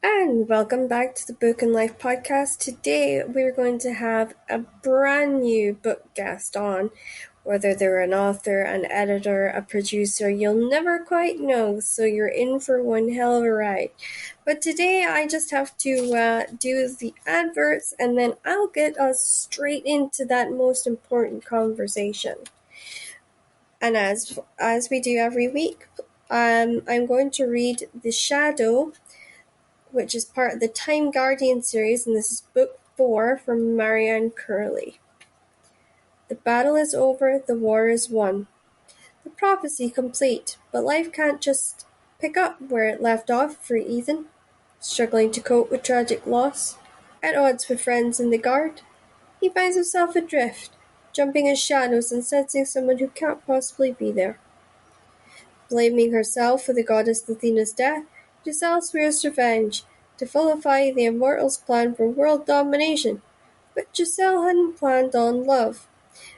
And welcome back to the Book and Life podcast. Today we're going to have a brand new book guest on. Whether they're an author, an editor, a producer, you'll never quite know, so you're in for one hell of a ride. But today I just have to do the adverts and then I'll get us straight into that most important conversation. And as we do every week, I'm going to read The Shadow, which is part of the Time Guardian series, and this is book 4 from Marianne Curley. The battle is over, the war is won. The prophecy complete, but life can't just pick up where it left off for Ethan, struggling to cope with tragic loss. At odds with friends in the guard, he finds himself adrift, jumping in shadows and sensing someone who can't possibly be there. Blaming herself for the goddess Athena's death, Giselle swears revenge, to vilify the Immortals' plan for world domination. But Giselle hadn't planned on love,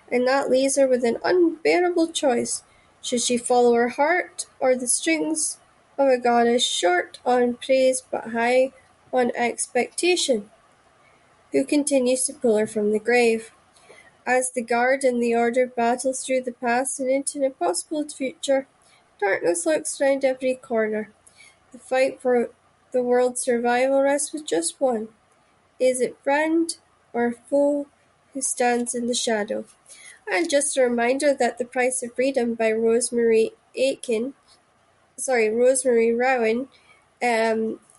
and that leaves her with an unbearable choice. Should she follow her heart, or the strings of a goddess short on praise but high on expectation, who continues to pull her from the grave? As the Guard and the Order battle through the past and into an impossible future, darkness lurks round every corner. The fight for the world's survival rests with just one. Is it friend or foe who stands in the shadow? And just a reminder that The Price of Freedom by Rosemary Rowan,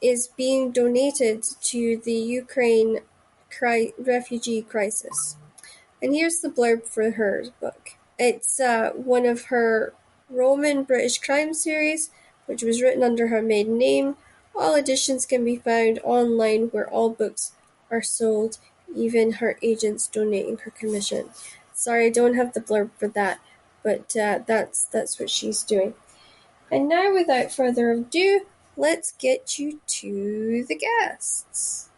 is being donated to the Ukraine refugee crisis. And here's the blurb for her book. It's one of her Roman British crime series, which was written under her maiden name. All editions can be found online where all books are sold, even her agents donating her commission. Sorry, I don't have the blurb for that, but that's what she's doing. And now, without further ado, let's get you to the guests.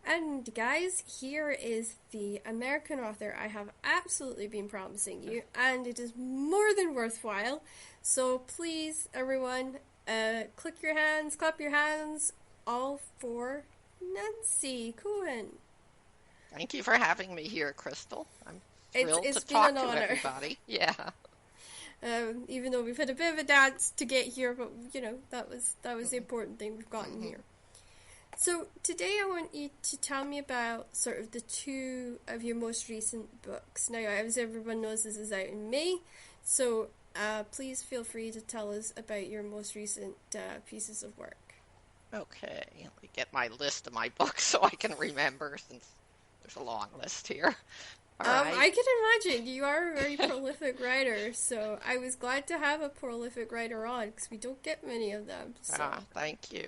And guys, here is the American author I have absolutely been promising you, and it is more than worthwhile. So please, everyone, click your hands, clap your hands, all for Nancy Cohen. Thank you for having me here, Crystal. I'm thrilled It's to been talk an to honor. everybody. Yeah. Even though we've had a bit of a dance to get here, but that was the important thing we've gotten here. So today I want you to tell me about sort of the two of your most recent books. Now, as everyone knows, this is out in May, so please feel free to tell us about your most recent pieces of work. Okay, let me get my list of my books so I can remember, since there's a long list here. All right. I can imagine you are a very prolific writer, so I was glad to have a prolific writer on because we don't get many of them. So. Thank you.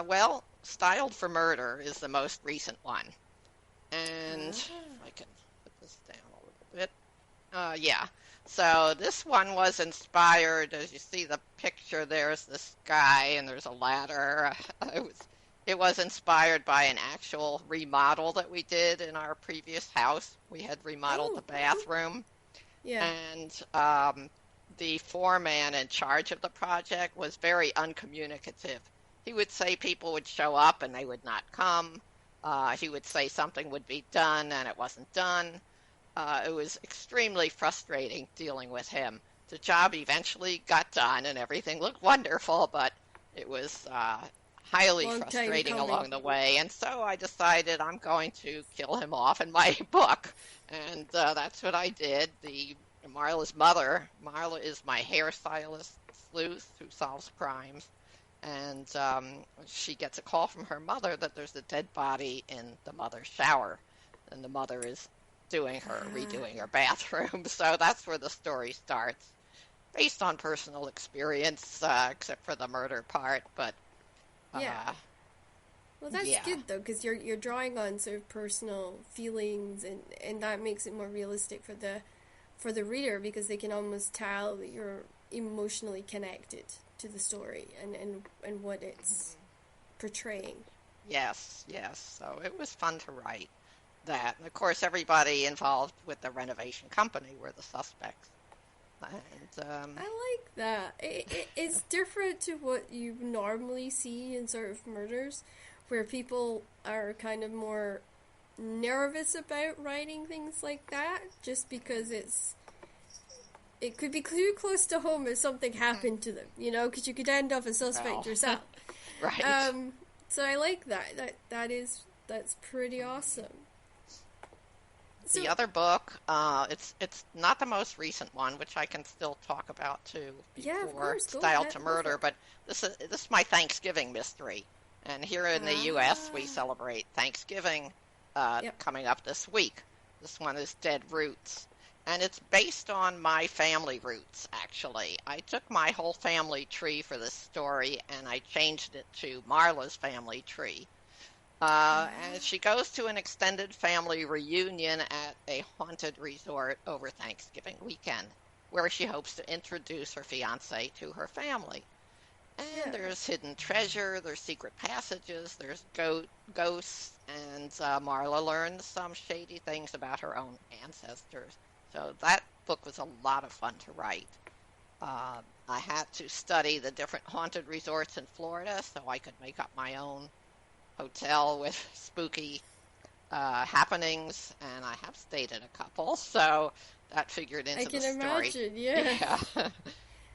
Well, Styled for Murder is the most recent one. And if I can put this down a little bit. Yeah. So this one was inspired, as you see the picture, there's this guy and there's a ladder. It was inspired by an actual remodel that we did in our previous house. We had remodeled the bathroom. Yeah. And the foreman in charge of the project was very uncommunicative. He would say people would show up and they would not come. He would say something would be done and it wasn't done. It was extremely frustrating dealing with him. The job eventually got done and everything looked wonderful, but it was highly frustrating along the way. And so I decided I'm going to kill him off in my book. And that's what I did. Marla's mother, Marla is my hairstylist sleuth who solves crimes. And she gets a call from her mother that there's a dead body in the mother's shower. And the mother is redoing her bathroom. So that's where the story starts. Based on personal experience, except for the murder part. But yeah. Well, that's good though, because you're drawing on sort of personal feelings, and that makes it more realistic for the reader, because they can almost tell that you're emotionally connected to the story and what it's portraying. Yes. So it was fun to write that. And of course, everybody involved with the renovation company were the suspects. And I like that. It's different to what you normally see in sort of murders, where people are kind of more nervous about writing things like that, just because it could be too close to home if something happened to them, because you could end up a suspect well, yourself. right. Um, so I like that. That's pretty awesome. The So other book, it's not the most recent one, which I can still talk about too yeah, of before course, go Styled ahead, to go for Murder, it. but this is my Thanksgiving mystery. And here in the U.S., we Ah, celebrate Thanksgiving yep. coming up this week. This one is Dead Roots, and it's based on my family roots, actually. I took my whole family tree for this story, and I changed it to Marla's family tree. And Ah, she goes to an extended family reunion at a haunted resort over Thanksgiving weekend, where she hopes to introduce her fiance to her family. And yeah. there's hidden treasure, there's secret passages, there's ghosts, and Marla learns some shady things about her own ancestors. So that book was a lot of fun to write. I had to study the different haunted resorts in Florida so I could make up my own hotel with spooky happenings, and I have stayed in a couple, so that figured I into the can story. imagine, yeah. Yeah,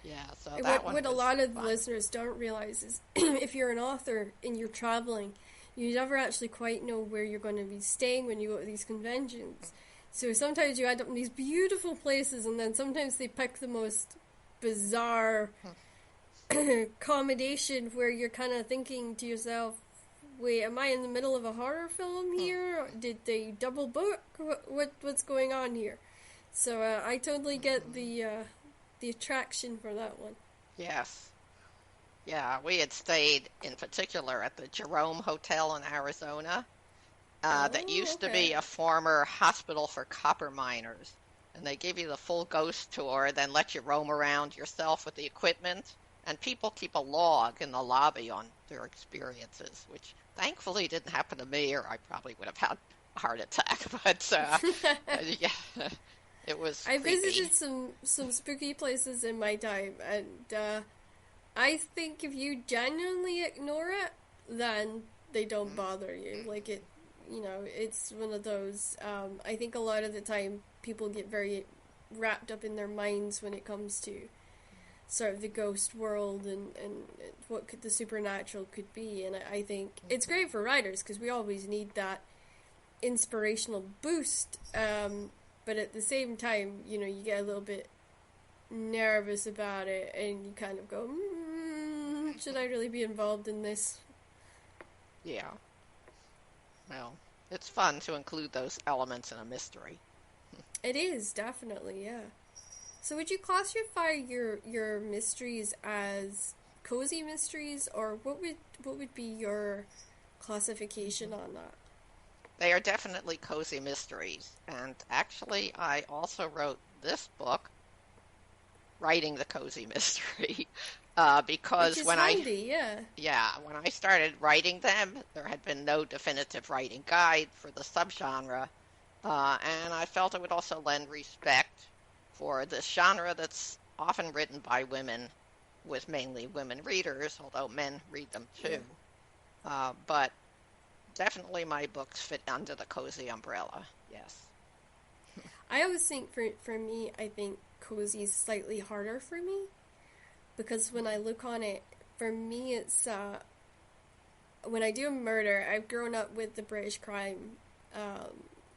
yeah. So that one What a was lot of the fun. listeners don't realize is if you're an author and you're traveling, you never actually quite know where you're going to be staying when you go to these conventions. So sometimes you end up in these beautiful places, and then sometimes they pick the most bizarre accommodation where you're kind of thinking to yourself, wait, am I in the middle of a horror film here? Did they double book? What's going on here? So I totally get the attraction for that one. Yes, yeah. We had stayed in particular at the Jerome Hotel in Arizona. That Oh, used to okay. be a former hospital for copper miners. And they give you the full ghost tour, then let you roam around yourself with the equipment. And people keep a log in the lobby on their experiences, which thankfully didn't happen to me, or I probably would have had a heart attack. But yeah, it was I creepy. visited some spooky places in my time, and I think if you genuinely ignore it, then they don't bother you. Like it's one of those. I think a lot of the time people get very wrapped up in their minds when it comes to sort of the ghost world and what the supernatural could be. And I think it's great for writers because we always need that inspirational boost. But at the same time, you get a little bit nervous about it and you kind of go, should I really be involved in this? Yeah, well, it's fun to include those elements in a mystery. It is, definitely, yeah. So would you classify your mysteries as cozy mysteries, or what would be your classification on that? They are definitely cozy mysteries. And actually, I also wrote this book, writing the cozy mystery, Which because is handy, yeah. when I started writing them, there had been no definitive writing guide for the subgenre, and I felt it would also lend respect for this genre that's often written by women, with mainly women readers, although men read them Yeah. too. But definitely my books fit under the cozy umbrella. Yes. I always think for me, I think cozy is slightly harder for me because when I look on it, for me it's when I do a murder, I've grown up with the British crime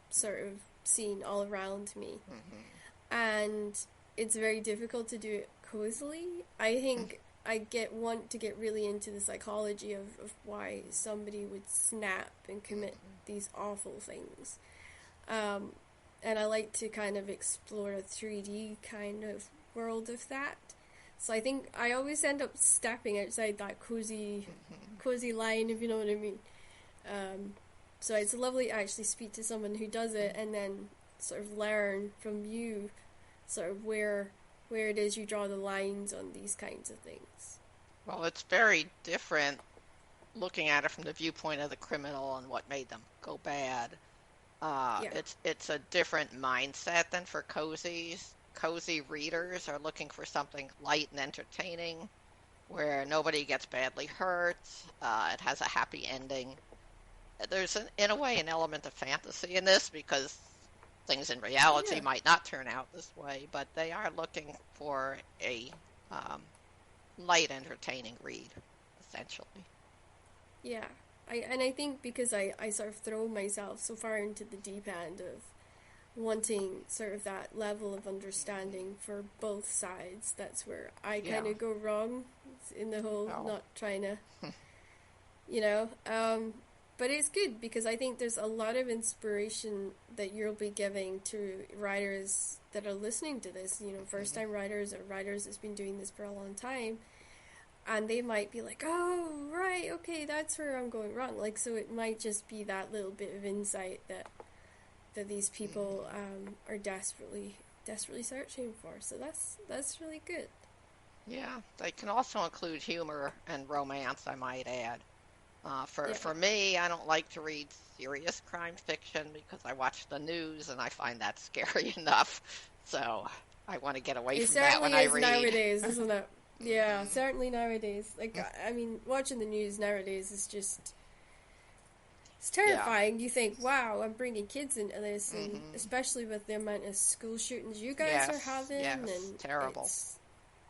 sort of scene all around me, and it's very difficult to do it cozily. I think want to get really into the psychology of why somebody would snap and commit these awful things. Um, and I like to kind of explore a 3D kind of world of that. So I think I always end up stepping outside that cozy line, if you know what I mean. Um, so it's lovely to actually speak to someone who does it and then sort of learn from you sort of where it is you draw the lines on these kinds of things. Well, it's very different looking at it from the viewpoint of the criminal and what made them go bad. Yeah. It's a different mindset than for cozies. cozy readers are looking for something light and entertaining, where nobody gets badly hurt. It has a happy ending. There's, in a way, an element of fantasy in this because things in reality Yeah, might not turn out this way, but they are looking for a um, light, entertaining read, essentially. yeah. I think because I sort of throw myself so far into the deep end of wanting sort of that level of understanding for both sides, that's where I kind Yeah. of go wrong in the whole Oh. not trying to, you know. But it's good because I think there's a lot of inspiration that you'll be giving to writers that are listening to this, you know, first Mhm. time writers or writers that's been doing this for a long time. And they might be like, oh, right, okay, that's where I'm going wrong. Like, so it might just be that little bit of insight that these people Mhm. are desperately searching for. So that's really good. Yeah, they can also include humor and romance, I might add. Yeah. For me, I don't like to read serious crime fiction because I watch the news and I find that scary enough. So I want to get away It from that when certainly I is read. nowadays, isn't it? Yeah, Hmm. certainly nowadays. Like, I mean, watching the news nowadays is just, it's Yeah. terrifying. You think, wow, I'm bringing kids into this, and Hmm. especially with the amount of school shootings you guys are Yes, having, yes, and terrible.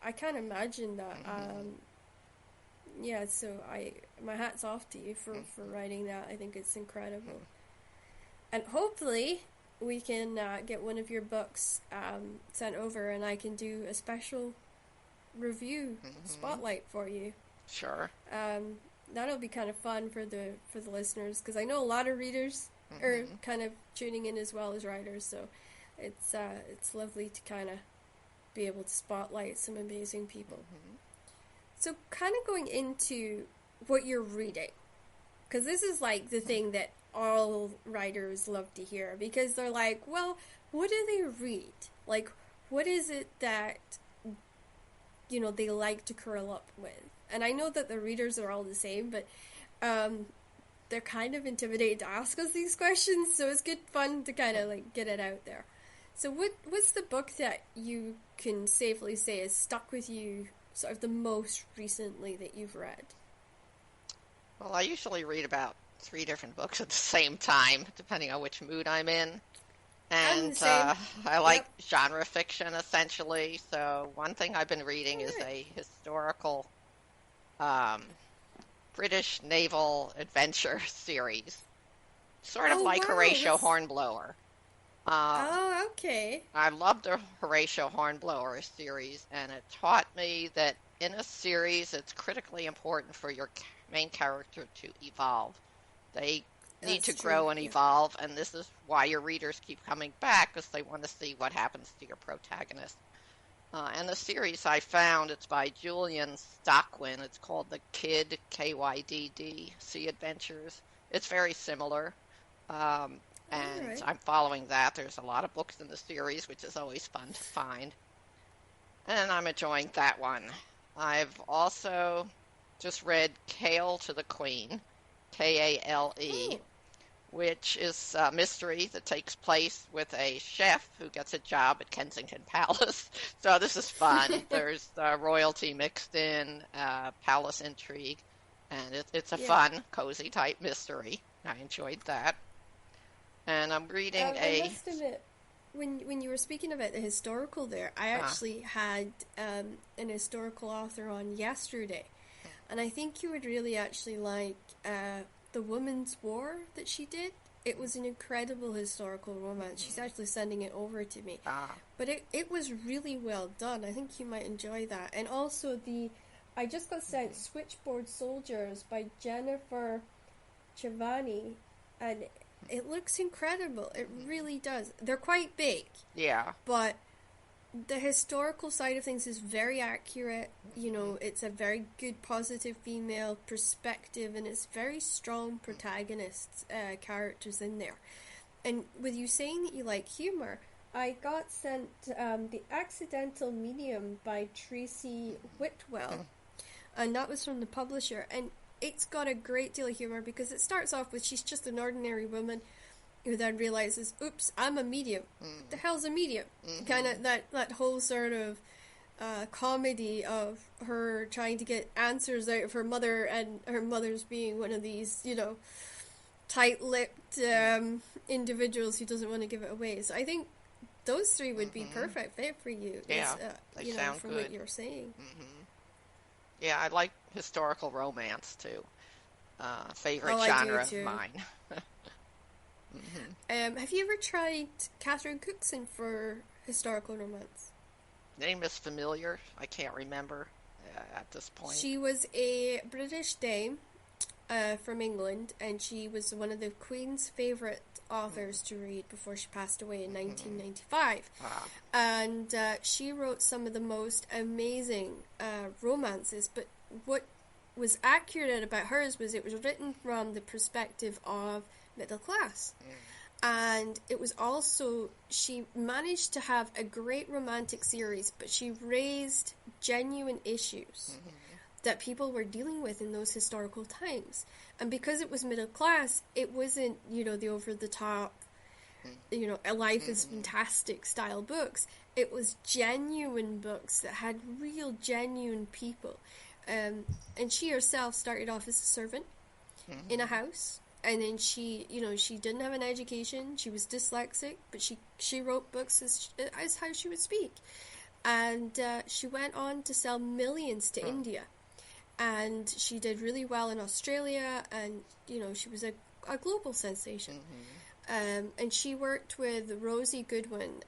I can't imagine that. Hmm. Yeah, so my hat's off to you for Hmm. writing that. I think it's incredible. And hopefully we can get one of your books sent over and I can do a special review Hmm. spotlight for you. Sure. Um, that'll be kind of fun for the listeners because I know a lot of readers are Hmm. kind of tuning in as well as writers. So it's lovely to kind of be able to spotlight some amazing people. Hmm. So kind of going into what you're reading, because this is like the thing that all writers love to hear because they're like, well, what do they read? Like, what is it that they like to curl up with? And I know that the readers are all the same, but um, they're kind of intimidated to ask us these questions, so it's good fun to kind of like get it out there. So, what's the book that you can safely say has stuck with you, sort of the most recently that you've read? Well, I usually read about three different books at the same time, depending on which mood I'm in. I'm the And same. I like Yep. genre fiction essentially. So one thing I've been reading All is right. a historical um, British naval adventure series, sort of Oh like wow, Horatio what's Hornblower. Uh, Oh, okay. I loved the Horatio Hornblower series, and it taught me that in a series, it's critically important for your main character to evolve. They need to That's true. grow and Yeah. evolve, and this is why your readers keep coming back because they want to see what happens to your protagonist. And the series I found, it's by Julian Stockwin. It's called The Kid, Kydd, Sea Adventures. It's very similar. Um, All and right. I'm following that. There's a lot of books in the series, which is always fun to find. And I'm enjoying that one. I've also just read Kale to the Queen, Kale, Oh. which is a mystery that takes place with a chef who gets a job at Kensington Palace. So this is fun. There's royalty mixed in, palace intrigue, and it's a Yeah. fun, cozy type mystery. I enjoyed that. And I'm reading I a. must admit, when you were speaking about the historical there, I Uh, actually had an historical author on yesterday, and I think you would really actually like the Women's War that she did. It was an incredible historical romance. She's mhm. actually sending it over to me. Ah, But it was really well done. I think you might enjoy that. And also I just got sent mhm, Switchboard Soldiers by Jennifer Giovanni, and it looks incredible. It mhm. really does. They're quite big, Yeah. but the historical side of things is very accurate. You Mhm, know, it's a very good positive female perspective, and it's very strong protagonists, characters in there. And with you saying that you like humor, I got sent The Accidental Medium by Tracy Whitwell, mhm, and that was from the publisher. And it's got a great deal of humor because it starts off with she's just an ordinary woman who then realizes, oops, I'm a medium. What the hell's a medium? Kind of that whole sort of comedy of her trying to get answers out of her mother, and her mother's being one of these, tight-lipped individuals who doesn't want to give it away. So I think those three would be perfect fit for you. Yeah, they sound from good. what you're saying. Yeah, I like historical romance too. Favorite I do genre of too. mine. Have you ever tried Catherine Cookson for historical romance? Name is familiar. I can't remember at this point. She was a British dame from England, and she was one of the Queen's favourite authors to read before she passed away in 1995. And she wrote some of the most amazing romances, but what was accurate about hers was it was written from the perspective of middle class. And it was also, she managed to have a great romantic series, but she raised genuine issues that people were dealing with in those historical times. And because it was middle class, it wasn't, the over-the-top, a life is fantastic style books. It was genuine books that had real, genuine people. And she herself started off as a servant in a house. And then she didn't have an education. She was dyslexic, but she wrote books as how she would speak. And she went on to sell millions to India. And she did really well in Australia, and, she was a global sensation. And she worked with Rosie Goodwin,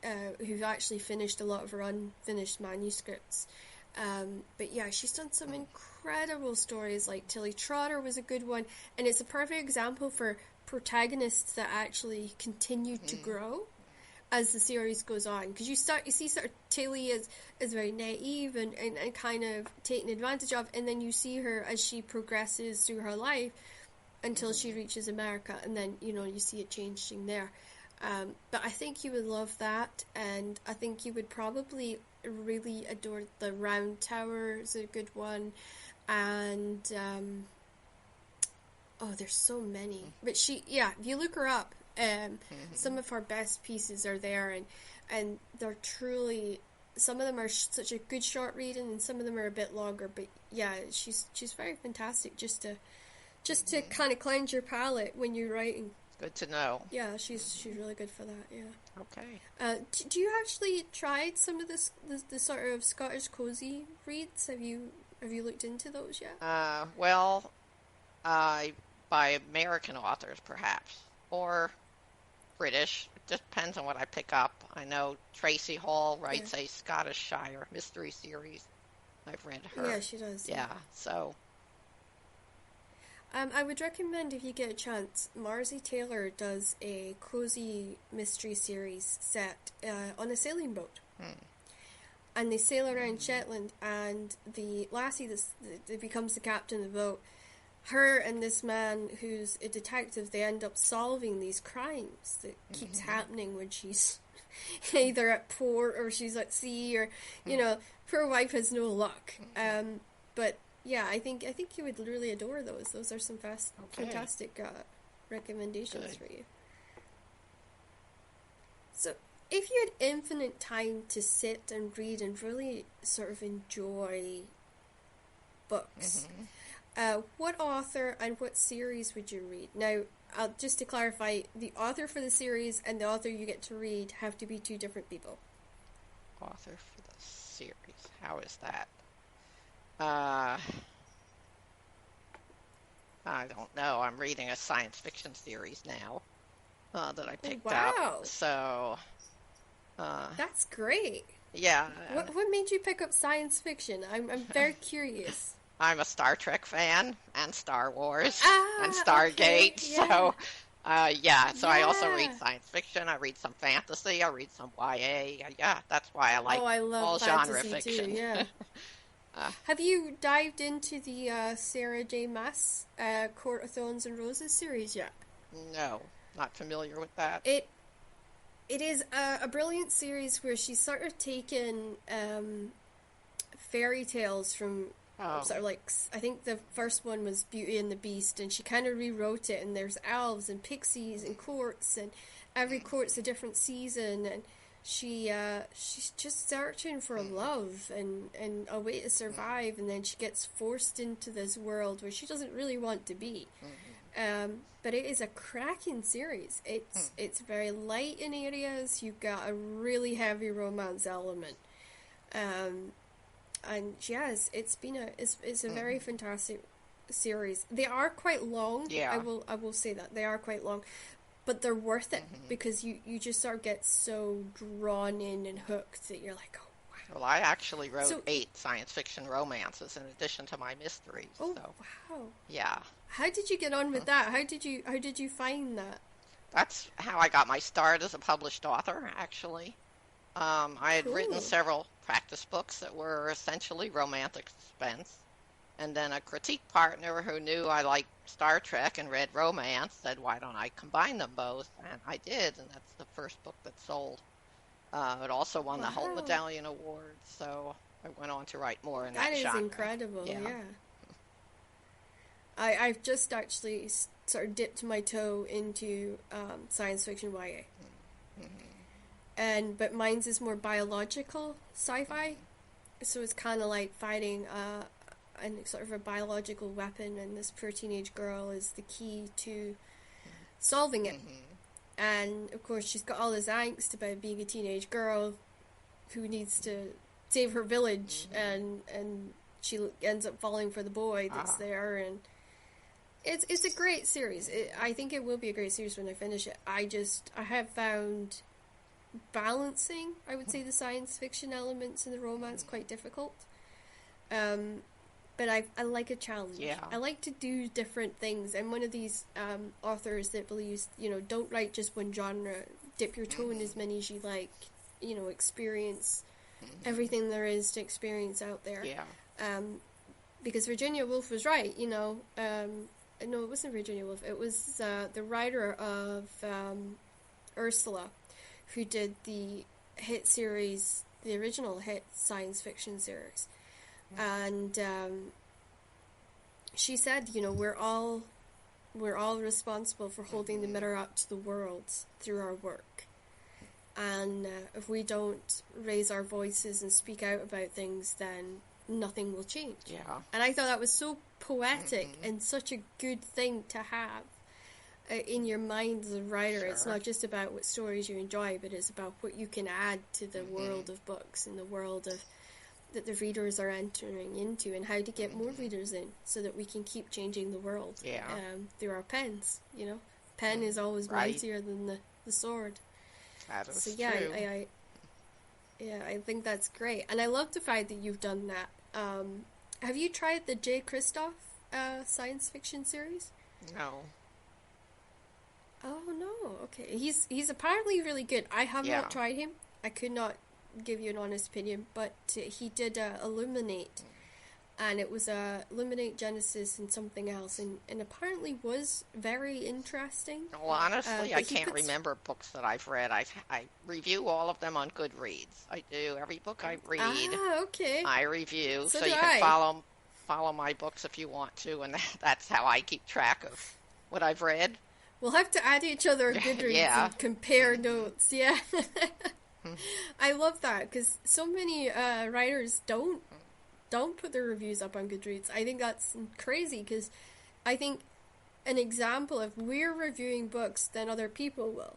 who actually finished a lot of her unfinished manuscripts. But yeah, she's done some incredible stories, like Tilly Trotter was a good one, and it's a perfect example for protagonists that actually continue to grow as the series goes on, because you see sort of Tilly is very naive and kind of taken advantage of, and then you see her as she progresses through her life until she reaches America, and then you see it changing there. But I think you would love that, and I think you would probably really adore The Round Tower is a good one, and there's so many. But if you look her up, some of her best pieces are there, and they're truly, some of them are such a good short reading, and some of them are a bit longer. But yeah, she's very fantastic just to kind of cleanse your palate when you're writing. Good to know. Yeah, she's really good for that. Yeah. Okay. Do you actually tried some of the sort of Scottish cozy reads? Have you looked into those yet? Well, by American authors perhaps, or British. It just depends on what I pick up. I know Tracy Hall writes a Scottish Shire mystery series. I've read her. Yeah, she does. Yeah, so. I would recommend, if you get a chance, Marzi Taylor does a cozy mystery series set on a sailing boat. And they sail around Shetland, and the lassie that becomes the captain of the boat, her and this man who's a detective, they end up solving these crimes that keeps happening when she's either at port or she's at sea, or poor wife has no luck. But yeah, I think you would really adore those. Those are some fantastic recommendations for you. So, if you had infinite time to sit and read and really sort of enjoy books, what author and what series would you read? Now, just to clarify, the author for the series and the author you get to read have to be two different people. Author for the series. How is that? I don't know. I'm reading a science fiction series now that I picked up. So, that's great. Yeah. What made you pick up science fiction? I'm very curious. I'm a Star Trek fan, and Star Wars, and Stargate. Okay, yeah. So, I also read science fiction. I read some fantasy. I read some YA. Yeah, that's why I like all genre fiction. Too, yeah. Have you dived into the Sarah J. Maas Court of Thorns and Roses series yet? No, not familiar with that. It is a brilliant series where she's sort of taken fairy tales from Oh. sort of like, I think the first one was Beauty and the Beast, and she kind of rewrote it, and there's elves and pixies and courts, and every court's a different season, and she's just searching for love and a way to survive, and then she gets forced into this world where she doesn't really want to be. But it is a cracking series. It's very light in areas. You've got a really heavy romance element. And yes, it's a very fantastic series. They are quite long. Yeah. I will say that they are quite long, but they're worth it because you just sort of get so drawn in and hooked that you're like, oh wow. Well, I actually wrote 8 science fiction romances in addition to my mysteries. Oh So, wow. yeah. How did you get on with that? How did you find that? That's how I got my start as a published author, actually. I had written Cool. several practice books that were essentially romantic suspense. And then a critique partner who knew I liked Star Trek and read romance said, why don't I combine them both? And I did, and that's the first book that sold. It also won the Holt Wow. Medallion Award, so I went on to write more in That that is genre. incredible, Yeah. yeah. I've just actually sort of dipped my toe into science fiction YA. But mine's is more biological sci-fi. So it's kind of like fighting sort of a biological weapon, and this poor teenage girl is the key to solving it. And of course, she's got all this angst about being a teenage girl who needs to save her village, and she ends up falling for the boy that's there, and it's a great series. I think it will be a great series when I finish it. I have found balancing, I would say, the science fiction elements and the romance quite difficult. But I like a challenge. Yeah. I like to do different things. I'm one of these authors that believes, don't write just one genre. Dip your toe in as many as you like. Experience everything there is to experience out there. Yeah. Because Virginia Woolf was right. No, it wasn't Virginia Woolf. It was the writer of Ursula, who did the hit series, the original hit science fiction series. And she said, we're all responsible for holding the mirror up to the world through our work. And if we don't raise our voices and speak out about things, then nothing will change. Yeah. And I thought that was so poetic and such a good thing to have in your mind as a writer. It's not just about what stories you enjoy, but it's about what you can add to the world of books and the world of that the readers are entering into, and how to get more readers in so that we can keep changing the world through our pens. Pen is always mightier than the sword. That is So yeah, true. I think that's great, and I love the fact that you've done that. Have you tried the J. Kristoff science fiction series? No. Oh no, okay. He's apparently really good. I have not tried him. I could not give you an honest opinion, but he did Illuminate, and it was Illuminate, Genesis, and something else, and apparently was very interesting. Well, honestly, I can't remember books that I've read. I review all of them on Goodreads. I do. Every book I read, okay. I review. So you do can I. follow my books if you want to, and that's how I keep track of what I've read. We'll have to add each other on Goodreads and compare notes. Yeah. I love that, because so many writers don't put their reviews up on Goodreads. I think that's crazy, because I think an example of we're reviewing books, then other people will.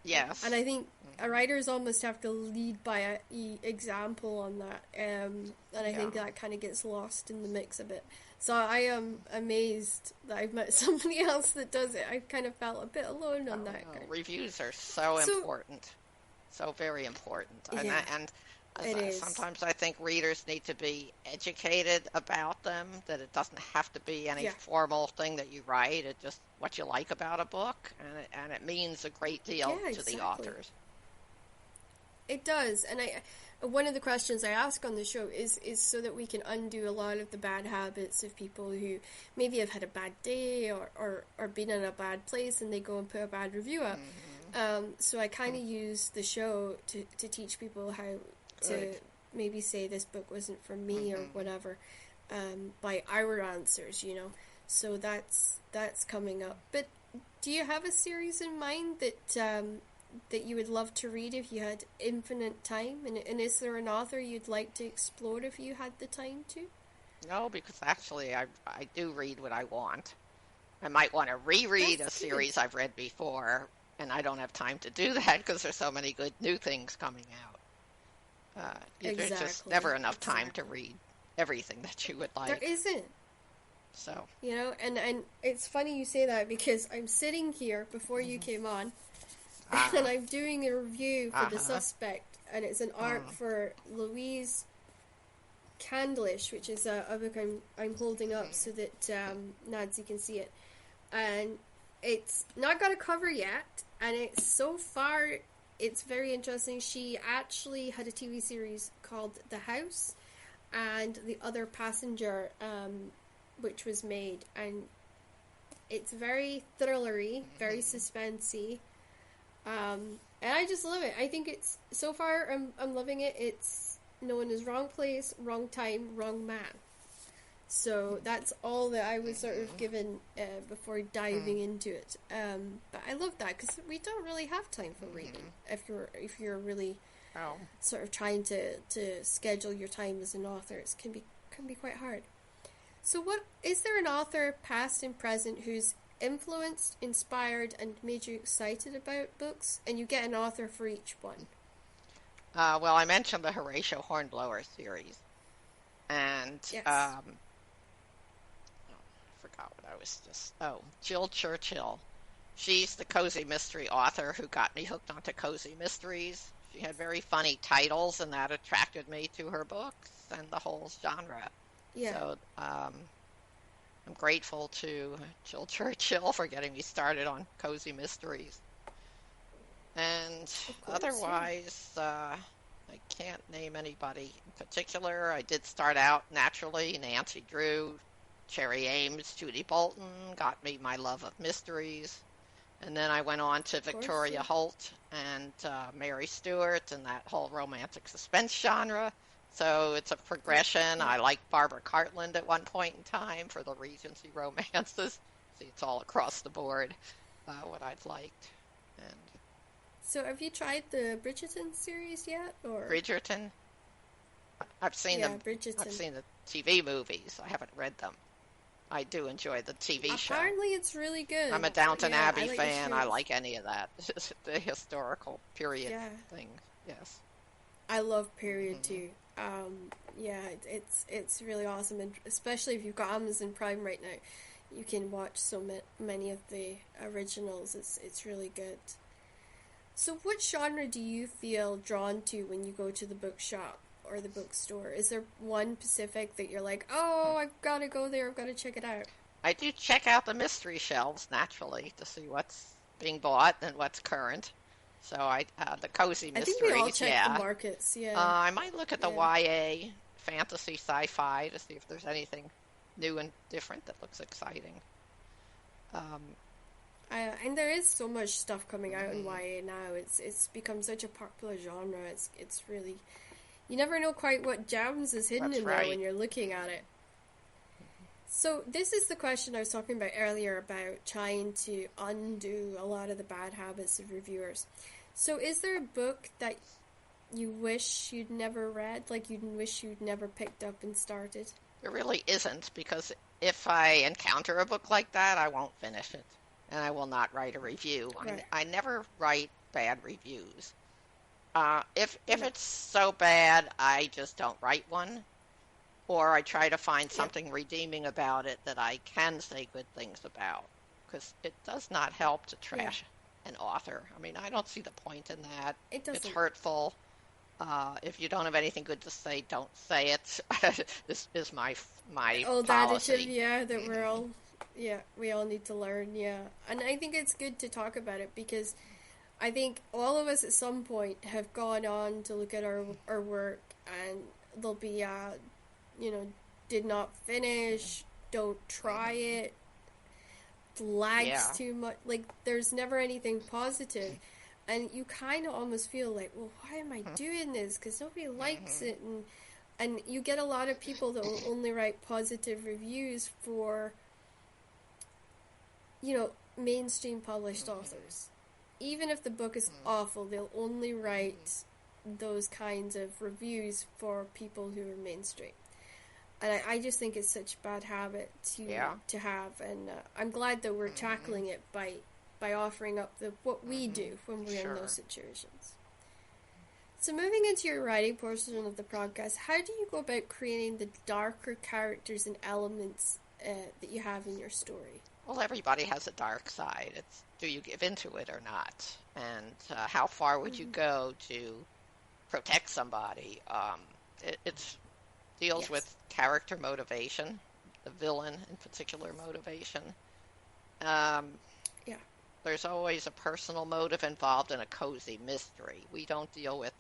Yes. And I think writers almost have to lead by an example on that. And I think that kind of gets lost in the mix a bit. So I am amazed that I've met somebody else that does it. I kind of felt a bit alone on that. No. Reviews are so important. So very important. Sometimes I think readers need to be educated about them, that it doesn't have to be any formal thing that you write. It's just what you like about a book, and it means a great deal to the authors. It does, and one of the questions I ask on the show is so that we can undo a lot of the bad habits of people who maybe have had a bad day or been in a bad place, and they go and put a bad review up. So I kind of use the show to teach people how to maybe say this book wasn't for me or whatever. by our answers, you know. So that's coming up. But do you have a series in mind that you would love to read if you had infinite time? And is there an author you'd like to explore if you had the time to? No, because actually I do read what I want. I might want to reread That's a good. series I've read before, and I don't have time to do that because there's so many good new things coming out. There's just never Exactly, enough time to exactly. read everything that you would There like. isn't. So, You know, and it's funny you say that because I'm sitting here before you mhm. came on and uh, I'm doing a review for The uh-huh. Suspect, and it's an art Mm, for Louise Candlish, which is a book I'm holding up so that Nancy can see it. And it's not got a cover yet, and it's so far it's very interesting. She actually had a TV series called The House and The Other Passenger, which was made, and it's very thrillery, very suspensey, and I just love it. I think it's so far I'm loving it. It's known as Wrong Place, Wrong Time, Wrong Man. So that's all that I was sort of mhm, given before mm, diving into it. But I love that because we don't really have time for reading mhm. if you're really Oh, sort of trying to schedule your time as an author. It can be quite hard. So, what is there an author, past and present, who's influenced, inspired, and made you excited about books? And you get an author for each one. well, I mentioned the Horatio Hornblower series, and Yes. oh, I forgot what I was just. Oh, Jill Churchill. She's the cozy mystery author who got me hooked onto cozy mysteries. She had very funny titles, and that attracted me to her books and the whole genre. Yeah. So I'm grateful to Jill Churchill for getting me started on cozy mysteries. And Of course. Yeah. otherwise, I can't name anybody in particular. I did start out naturally. Nancy Drew, Cherry Ames, Judy Bolton got me my love of mysteries. And then I went on to Of course. Victoria Yeah. Holt and Mary Stewart and that whole romantic suspense genre. So it's a Yeah. progression. Yeah. I liked Barbara Cartland at one point in time for the Regency romances. See, it's all across the board what I've liked. And So, have you tried the Bridgerton series yet, or Bridgerton, I've seen yeah, them. I've Bridgerton? seen the TV movies. I haven't read them. I do enjoy the TV show. Apparently, it's really good. I'm a Downton Yeah, I Abbey like the fan. I shows. like any of that. The historical period Yeah, thing. Yes. I love period Hmm. too. Yeah, it's really awesome, and especially if you've got Amazon Prime right now, you can watch many of the originals. It's really good. So, what genre do you feel drawn to when you go to the bookshop or the bookstore? Is there one specific that you're like, oh, I've got to go there, I've got to check it out? I do check out the mystery shelves naturally to see what's being bought and what's current. So the cozy I think we all mysteries, check the yeah. markets. Yeah, I might look at the yeah. YA fantasy sci-fi to see if there's anything new and different that looks exciting. Um, And there is so much stuff coming out in mhm, YA now. It's become such a popular genre. It's really you never know quite what gems is hidden that's in there right. when you're looking at it. So this is the question I was talking about earlier about trying to undo a lot of the bad habits of reviewers. So is there a book that you wish you'd never read, like you wish you'd never picked up and started? There really isn't because if I encounter a book like that, I won't finish it, and I will not write a review. Right. I never write bad reviews. If No. it's so bad, I just don't write one, or I try to find Yeah. something redeeming about it that I can say good things about, because it does not help to Yeah. trash an author. I mean, I don't see the point in that. It It's doesn't. hurtful. If you don't have anything good to say, don't say it. This is my Old additive, policy. yeah, that we're Hmm. all, yeah, we all need to learn, yeah. And I think it's good to talk about it because I think all of us at some point have gone on to look at our work and there'll be, you know, did not finish, don't try Hmm. it, lags Yeah. too much. Like, there's never anything positive. And you kind of almost feel like, well, why am I doing this? Because nobody likes Hmm. it. And And you get a lot of people that will only write positive reviews for, mainstream published authors. Even if the book is awful, they'll only write those kinds of reviews for people who are mainstream. And I just think it's such a bad habit Yeah. to have, and I'm glad that we're tackling it by offering up what we do when we're in those Sure. situations. So moving into your writing portion of the podcast, how do you go about creating the darker characters and elements that you have in your story? Well, everybody has a dark side. It's do you give into it or not? And how far would you go to protect somebody? It deals Yes. with character motivation, the villain in particular motivation. Um, Yeah. there's always a personal motive involved in a cozy mystery. We don't deal with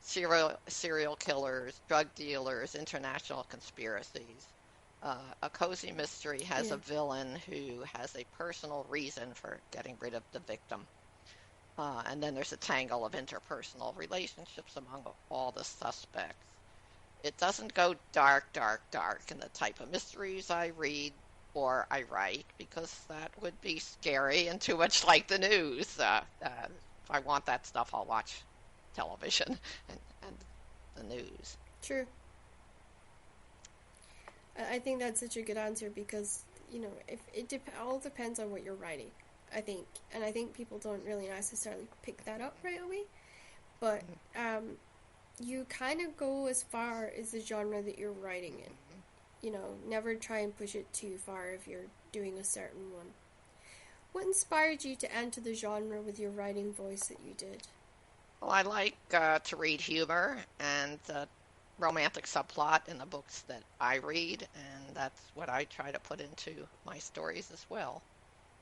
serial killers, drug dealers, international conspiracies. A cozy mystery has Yeah. a villain who has a personal reason for getting rid of the victim. And then there's a tangle of interpersonal relationships among all the suspects. It doesn't go dark, dark, dark in the type of mysteries I read or I write because that would be scary and too much like the news. If I want that stuff, I'll watch television and the news. True. I think that's such a good answer because if all depends on what you're writing. I think, and I think people don't really necessarily pick that up right away. But you kind of go as far as the genre that you're writing in. Never try and push it too far if you're doing a certain one. What inspired you to enter the genre with your writing voice that you did? Well, I like to read humor and romantic subplot in the books that I read, and that's what I try to put into my stories as well.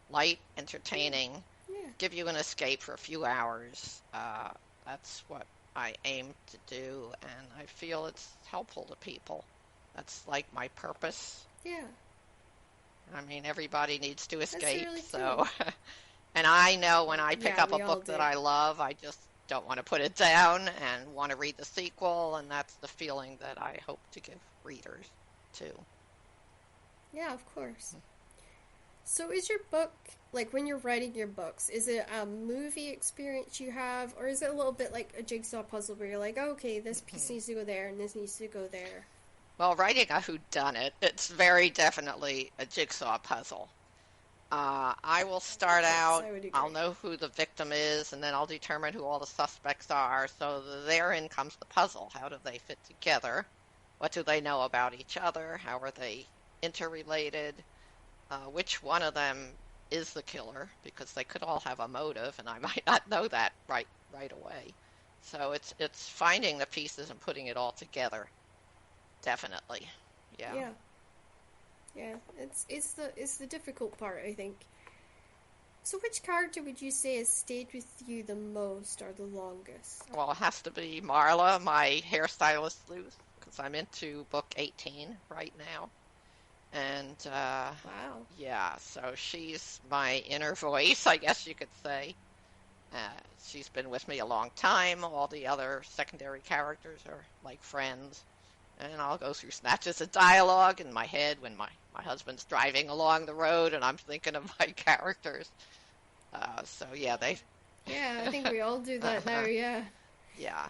Light, Yeah, entertaining, yeah, give you an escape for a few hours. That's what I aim to do, and I feel it's helpful to people. That's like my purpose. yeah. I mean, everybody needs to That's escape, really cool. so. And I know when I pick Yeah, up a we all book that do. I love, I just don't want to put it down and want to read the sequel, and that's the feeling that I hope to give readers too. Yeah, of course. So, is your book, like when you're writing your books, is it a movie experience you have, or is it a little bit like a jigsaw puzzle where you're like, oh, okay, this piece needs to go there and this needs to go there? Well, writing a whodunit, it's very definitely a jigsaw puzzle. I will start Yes, out, I would I'll agree. know who the victim is, and then I'll determine who all the suspects are. So therein comes the puzzle. How do they fit together? What do they know about each other? How are they interrelated? Which one of them is the killer? Because they could all have a motive, and I might not know that right away. So it's finding the pieces and putting it all together. Definitely, yeah. Yeah, yeah. It's the difficult part, I think. So, which character would you say has stayed with you the most or the longest? Well, it has to be Marla, my hairstylist sleuth, because I'm into book 18 right now. And Wow. yeah, so she's my inner voice, I guess you could say. She's been with me a long time. All the other secondary characters are like friends. And I'll go through snatches of dialogue in my head when my husband's driving along the road and I'm thinking of my characters. So yeah, they. Yeah, I think we all do that now. Yeah. Yeah.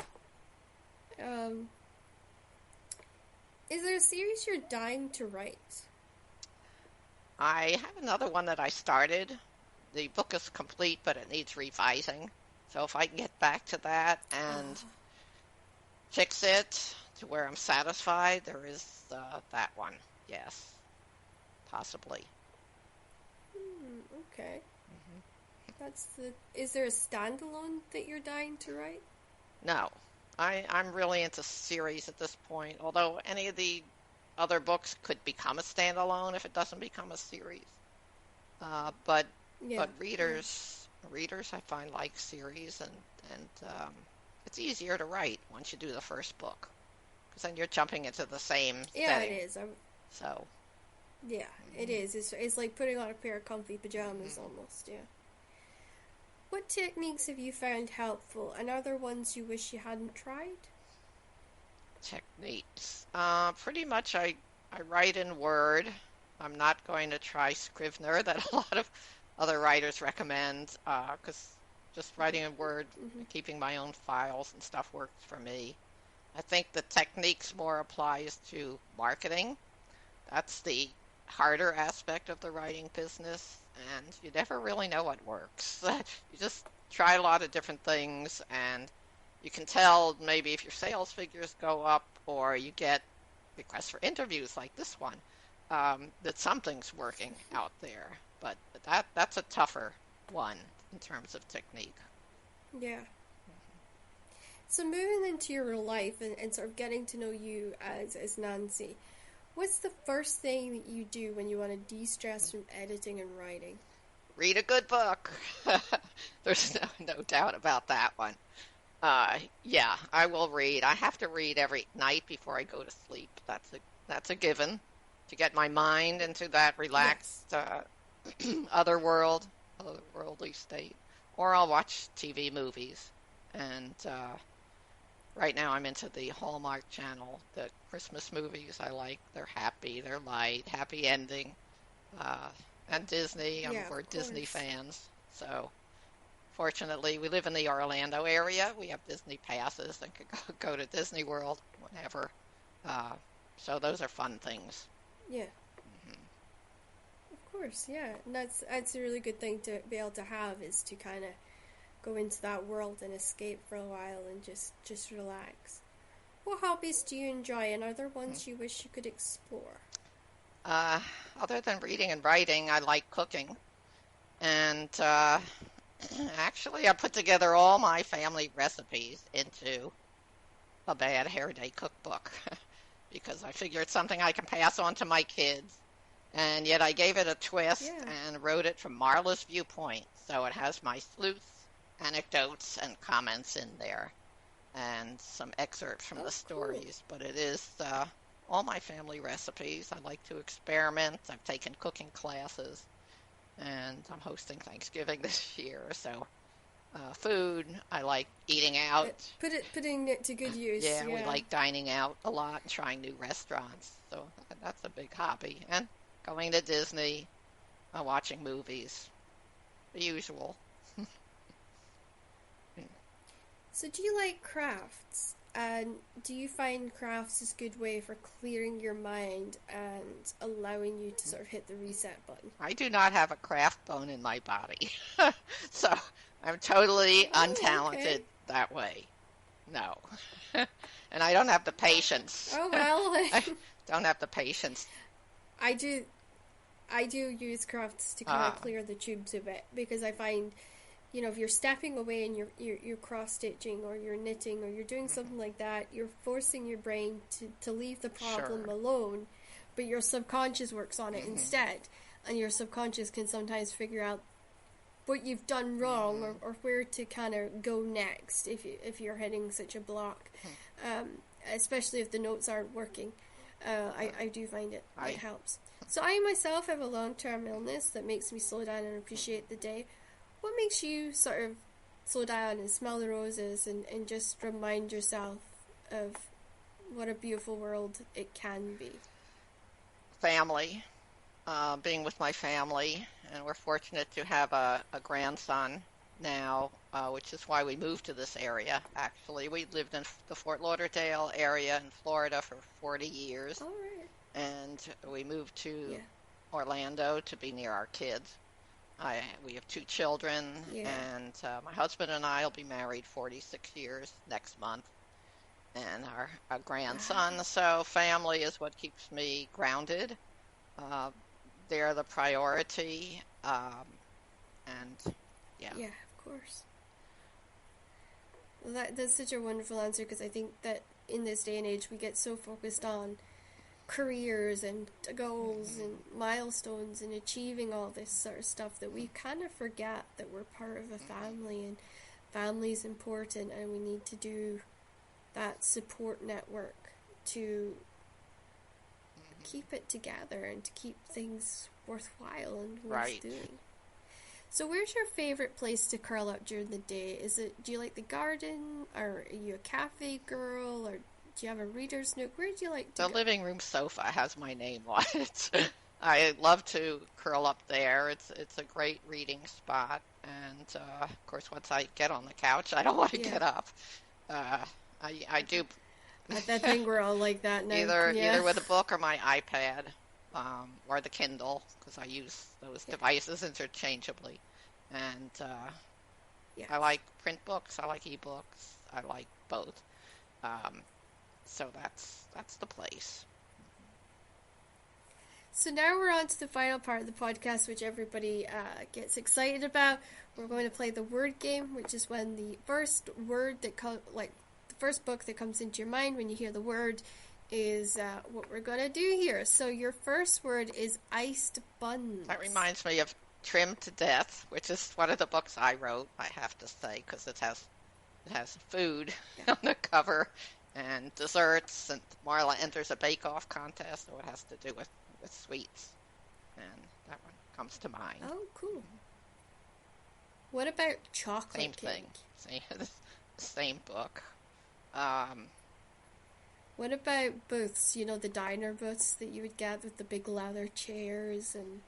Um, is there a series you're dying to write? I have another one that I started. The book is complete, but it needs revising. So if I can get back to that and Oh, fix it to where I'm satisfied, there is that one. Yes, possibly. okay. Hmm. That's the. Is there a standalone that you're dying to write? No, I'm really into series at this point. Although any of the other books could become a standalone if it doesn't become a series. But Yeah, but yeah, readers I find like series and it's easier to write once you do the first book because then you're jumping into the same yeah. It setting. is. So Yeah, it mhm, is. It's like putting on a pair of comfy pajamas mhm. almost. Yeah. What techniques have you found helpful, and are there ones you wish you hadn't tried? Techniques. Pretty much I write in Word. I'm not going to try Scrivener that a lot of other writers recommend, because just writing in Word Mm-hmm. and keeping my own files and stuff works for me. I think the techniques more applies to marketing. That's the harder aspect of the writing business, and you never really know what works. You just try a lot of different things, and you can tell maybe if your sales figures go up or you get requests for interviews like this one, that something's working out there. But that's a tougher one in terms of technique. Yeah. So moving into your real life and sort of getting to know you as Nancy, what's the first thing that you do when you want to de-stress from editing and writing? Read a good book. There's no doubt about that one. Yeah, I will read. I have to read every night before I go to sleep. That's a given to get my mind into that Yes. relaxed other world, otherworldly state. Or I'll watch TV movies. And right now I'm into the Hallmark Channel, the Christmas movies. I like. They're happy, they're light, happy ending. Uh, and Disney. Yeah, We're of Disney course. fans, so fortunately, we live in the Orlando area. We have Disney passes and could go to Disney World whenever. Uh, so those are fun things. Yeah, Hmm. of course. Yeah, and that's a really good thing to be able to have is to kind of go into that world and escape for a while and just relax. What hobbies do you enjoy, and are there ones you wish you could explore? Uh, Other than reading and writing, I like cooking. And actually, I put together all my family recipes into a Bad Hair Day cookbook because I figure it's something I can pass on to my kids. And yet I gave it a twist Yeah. and wrote it from Marla's viewpoint. So it has my sleuths, anecdotes, and comments in there, and some excerpts from Oh, the cool. stories. But it is all my family recipes. I like to experiment. I've taken cooking classes, and I'm hosting Thanksgiving this year. So food, I like eating out. Putting it to good use. Yeah, we Yeah. like dining out a lot and trying new restaurants. So that's a big hobby. And going to Disney, watching movies, the usual. So, do you like crafts? And do you find crafts is a good way for clearing your mind and allowing you to sort of hit the reset button? I do not have a craft bone in my body. So I'm totally Oh, okay. untalented that way. No. And I don't have the patience. Oh well, I don't have the patience. I do. I do use crafts to kind of Uh, clear the tubes a bit because I find, if you're stepping away and you're cross stitching or you're knitting or you're doing something like that, you're forcing your brain to leave the problem sure. alone, but your subconscious works on it Hmm. instead, and your subconscious can sometimes figure out what you've done wrong Hmm. or where to kind of go next if you're hitting such a block, um, especially if the notes aren't working. I do find it I helps. So I myself have a long term illness that makes me slow down and appreciate the day. What makes you sort of slow down and smell the roses and just remind yourself of what a beautiful world it can be? family, being with my family, and we're fortunate to have a grandson now, which is why we moved to this area. Actually, we lived in the Fort Lauderdale area in Florida for 40 years, All right. and we moved to Yeah. Orlando to be near our kids. We have two children, Yeah. and my husband and I will be married 46 years next month, and our grandson. Wow. So family is what keeps me grounded. Uh, they're the priority, and yeah, Yeah, of course. Well, that's such a wonderful answer because I think that in this day and age we get so focused on careers and goals and milestones and achieving all this sort of stuff that we kind of forget that we're part of a family and family's important and we need to do that support network to keep it together and to keep things worthwhile and worth right. doing. So where's your favorite place to curl up during the day? Do you like the garden or are you a cafe girl or Do you have a reader's nook? Where do you like to The go? living room sofa has my name on it. I love to curl up there. It's a great reading spot, and of course, once I get on the couch, I don't want to Yeah. get up. Uh, I do I think we're all like that now. Yeah. either with a book or my iPad, or the Kindle, because I use those Yeah. devices interchangeably. And Yes. I like print books. I like ebooks. I like both. Um, so that's the place. So now we're on to the final part of the podcast, which everybody gets excited about. We're going to play the word game, which is when the first word that like the first book that comes into your mind when you hear the word is what we're going to do here. So your first word is iced buns. That reminds me of Trimmed to Death, which is one of the books I wrote, I have to say, because it has food Yeah. on the cover and desserts, and Marla enters a bake-off contest, so it has to do with sweets, and that one comes to mind. Oh, cool. What about chocolate Same cake? thing, same book. Um, What about booths? You know, the diner booths that you would get with the big leather chairs and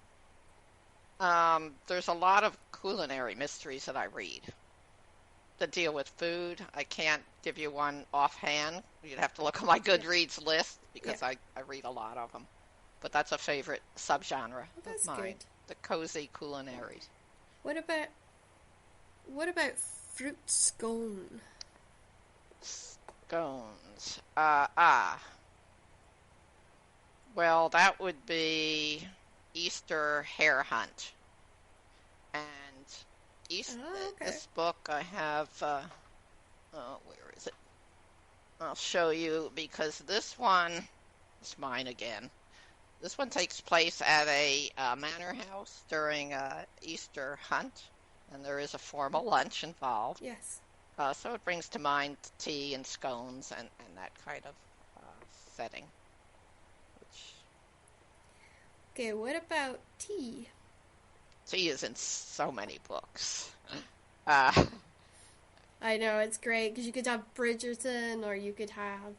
there's a lot of culinary mysteries that I read that deal with food. I can't give you one offhand. You'd have to look at my yeah, Goodreads list yeah. because I read a lot of them. But that's a favorite subgenre Well, of that's good. mine, the cozy culinary. What about what about fruit scone? Scones. Well, that would be Easter Hare Hunt. And Oh, okay. this book I have, oh, where is it? I'll show you because this one is mine again. This one takes place at a manor house during a Easter hunt, and there is a formal lunch involved. Yes. So it brings to mind tea and scones and that kind of setting. Which Okay, what about tea? tea is in so many books. Uh, I know, it's great because you could have Bridgerton or you could have,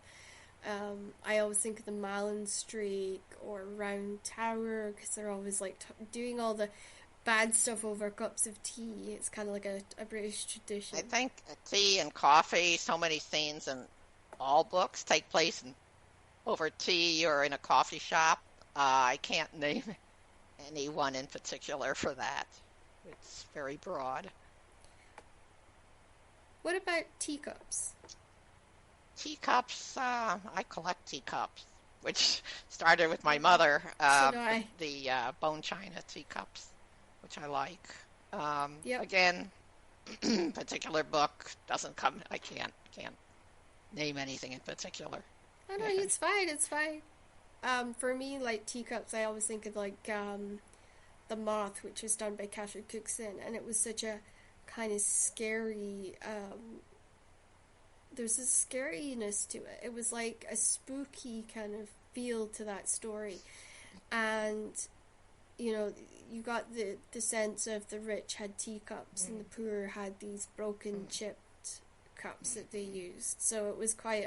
I always think of the Malin Streak or Round Tower because they're always like doing all the bad stuff over cups of tea. It's kind of like a British tradition. I think tea and coffee, so many scenes in all books take place over tea or in a coffee shop. I can't name any one in particular for that. It's very broad. What about teacups? Teacups, I collect teacups, which started with my mother, So do I. the bone china teacups, which I like. Yep. Again, particular book doesn't come. I can't name anything in particular. I know, it's fine, it's fine. For me, like teacups, I always think of like The Moth, which was done by Catherine Cookson, and it was such a kind of scary. There's a scariness to it. It was like a spooky kind of feel to that story, and you know, you got the sense of the rich had teacups and the poor had these broken chipped cups that they used. So it was quite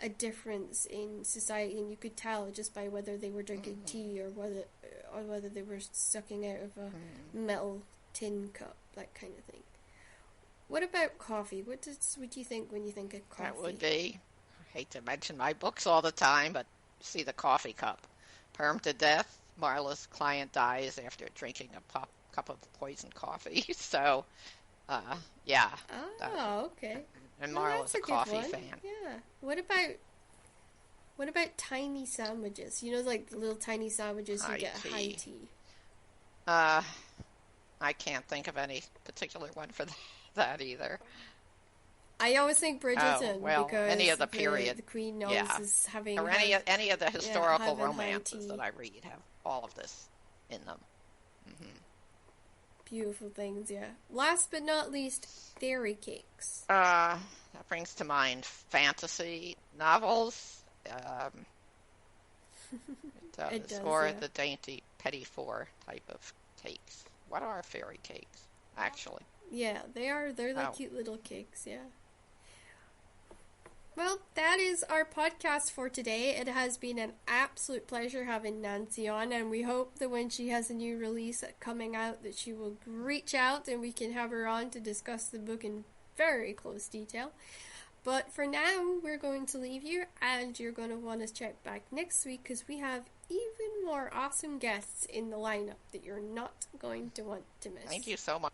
a difference in society, and you could tell just by whether they were drinking tea or whether they were sucking out of a metal tin cup, that kind of thing. What about coffee? What do you think when you think of coffee? That would be, I hate to mention my books all the time, but see the coffee cup. Perm to Death, Marla's client dies after drinking a cup of poisoned coffee. So, yeah. Oh, okay. And Well, Marla's that's a a good coffee one. fan. Yeah. What about tiny sandwiches? You know, like the little tiny sandwiches you High get at high tea. tea. Uh, I can't think of any particular one for that either. I always think Oh, Bridgerton well, any because of the period, the Queen always yeah. is having Or any of the historical having high romances tea. that I read have all of this in them. Hmm. Beautiful things, yeah. Last but not least, fairy cakes. That brings to mind fantasy novels. Um, it It does, does, or yeah. the dainty petit four type of cakes. What are fairy cakes, actually? Yeah, they are. They're like Oh, cute little cakes, yeah. Well, that is our podcast for today. It has been an absolute pleasure having Nancy on, and we hope that when she has a new release coming out that she will reach out and we can have her on to discuss the book in very close detail. But for now, we're going to leave you, and you're going to want to check back next week because we have even more awesome guests in the lineup that you're not going to want to Thank miss. you so much.